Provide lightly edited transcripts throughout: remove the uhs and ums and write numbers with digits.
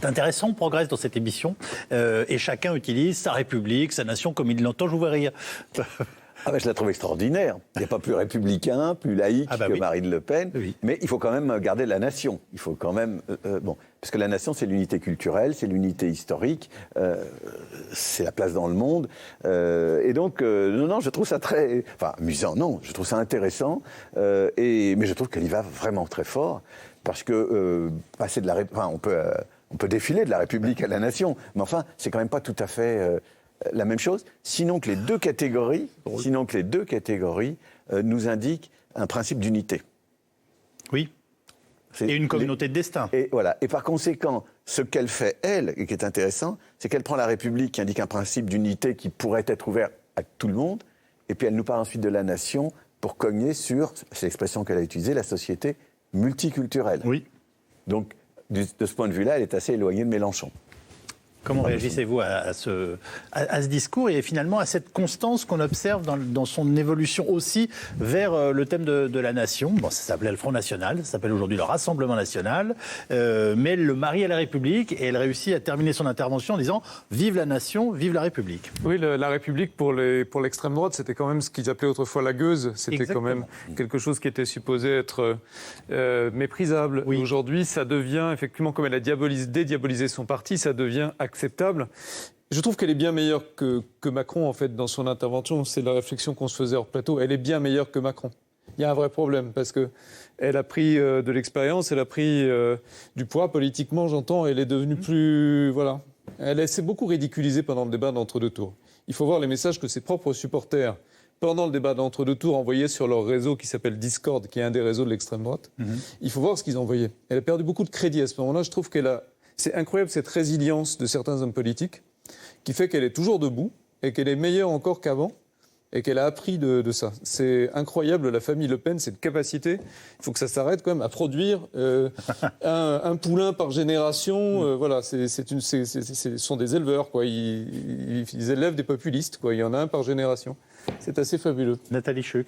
C'est intéressant, on progresse dans cette émission et chacun utilise sa République, sa nation comme il l'entend. Je vous vois rire. Ah ben, je la trouve extraordinaire. Il n'y a pas plus républicain, plus laïque que Marine Le Pen. Oui. Mais il faut quand même garder la nation. Il faut quand même... parce que la nation, c'est l'unité culturelle, c'est l'unité historique, c'est la place dans le monde. Et donc, non, je trouve ça très... Enfin, amusant, non. Je trouve ça intéressant. Mais je trouve qu'elle y va vraiment très fort. Parce que passer de la... Enfin, on peut défiler de la République à la nation. Mais enfin, c'est quand même pas tout à fait... la même chose, sinon que les deux catégories nous indiquent un principe d'unité. Oui. Et une communauté de destin. Et voilà. Et par conséquent, ce qu'elle fait, elle, et qui est intéressant, c'est qu'elle prend la République qui indique un principe d'unité qui pourrait être ouvert à tout le monde, et puis elle nous parle ensuite de la nation pour cogner sur, c'est l'expression qu'elle a utilisée, la société multiculturelle. Oui. Donc, de ce point de vue-là, elle est assez éloignée de Mélenchon. Comment réagissez-vous à ce discours et finalement à cette constance qu'on observe dans son évolution aussi vers le thème de la nation? Bon, ça s'appelait le Front National, ça s'appelle aujourd'hui le Rassemblement National, mais elle le marie à la République et elle réussit à terminer son intervention en disant « Vive la nation, vive la République ». Oui, la République pour l'extrême droite, c'était quand même ce qu'ils appelaient autrefois la gueuse. C'était quand même quelque chose qui était supposé être méprisable. Oui. Aujourd'hui, ça devient, effectivement, comme elle a dédiabolisé son parti, ça devient acceptable. Je trouve qu'elle est bien meilleure que Macron, en fait, dans son intervention. C'est la réflexion qu'on se faisait hors plateau. Elle est bien meilleure que Macron. Il y a un vrai problème, parce qu'elle a pris de l'expérience, elle a pris du poids politiquement, j'entends. Elle est devenue plus... Voilà. Elle s'est beaucoup ridiculisée pendant le débat d'entre-deux tours. Il faut voir les messages que ses propres supporters, pendant le débat d'entre-deux tours, envoyaient sur leur réseau qui s'appelle Discord, qui est un des réseaux de l'extrême droite. Il faut voir ce qu'ils envoyaient. Elle a perdu beaucoup de crédit à ce moment-là. Je trouve c'est incroyable cette résilience de certains hommes politiques qui fait qu'elle est toujours debout et qu'elle est meilleure encore qu'avant et qu'elle a appris de ça. C'est incroyable, la famille Le Pen, cette capacité. Il faut que ça s'arrête quand même à produire un poulain par génération. Voilà, ce sont des éleveurs, quoi. Ils élèvent des populistes, quoi. Il y en a un par génération. C'est assez fabuleux. Nathalie Chuck.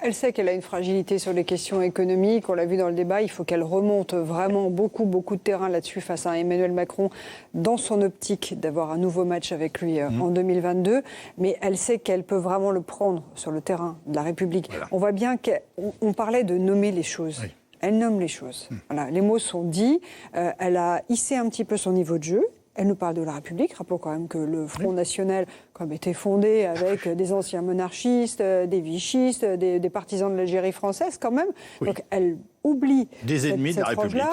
Elle sait qu'elle a une fragilité sur les questions économiques. On l'a vu dans le débat. Il faut qu'elle remonte vraiment beaucoup de terrain là-dessus face à Emmanuel Macron dans son optique d'avoir un nouveau match avec lui en 2022. Mais elle sait qu'elle peut vraiment le prendre sur le terrain de la République. Voilà. On voit bien qu'on parlait de nommer les choses. Oui. Elle nomme les choses. Voilà, les mots sont dits. Elle a hissé un petit peu son niveau de jeu. Elle nous parle de la République. Rappelons quand même que le Front National était fondé avec des anciens monarchistes, des vichistes, des partisans de l'Algérie française quand même. Oui. Donc elle oublie des ennemis de la République.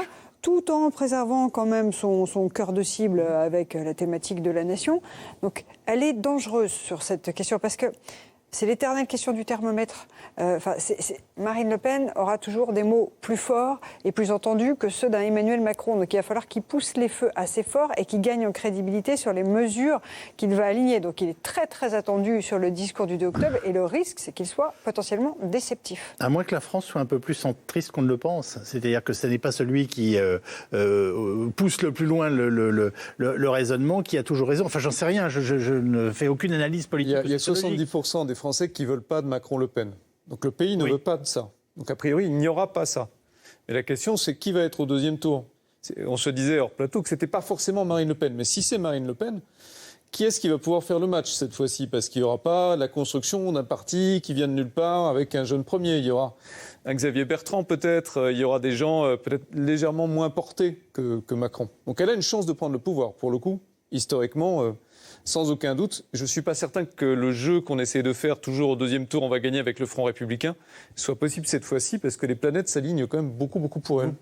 Tout en préservant quand même son cœur de cible avec la thématique de la nation. Donc elle est dangereuse sur cette question parce que c'est l'éternelle question du thermomètre. Marine Le Pen aura toujours des mots plus forts et plus entendus que ceux d'un Emmanuel Macron. Donc il va falloir qu'il pousse les feux assez fort et qu'il gagne en crédibilité sur les mesures qu'il va aligner. Donc il est très très attendu sur le discours du 2 octobre et le risque, c'est qu'il soit potentiellement déceptif. À moins que la France soit un peu plus centriste qu'on ne le pense. C'est-à-dire que ce n'est pas celui qui pousse le plus loin le raisonnement qui a toujours raison. Enfin, j'en sais rien, je ne fais aucune analyse politique. Il y a 70% des Français qui ne veulent pas de Macron-Le Pen. Donc le pays ne veut pas de ça. Donc a priori, il n'y aura pas ça. Mais la question, c'est qui va être au deuxième tour? On se disait hors plateau que ce n'était pas forcément Marine Le Pen. Mais si c'est Marine Le Pen, qui est-ce qui va pouvoir faire le match cette fois-ci? Parce qu'il n'y aura pas la construction d'un parti qui vient de nulle part avec un jeune premier. Il y aura un Xavier Bertrand peut-être. Il y aura des gens peut-être légèrement moins portés que Macron. Donc elle a une chance de prendre le pouvoir. Pour le coup, historiquement... sans aucun doute. Je ne suis pas certain que le jeu qu'on essaie de faire toujours au deuxième tour, on va gagner avec le Front républicain, soit possible cette fois-ci parce que les planètes s'alignent quand même beaucoup pour elle.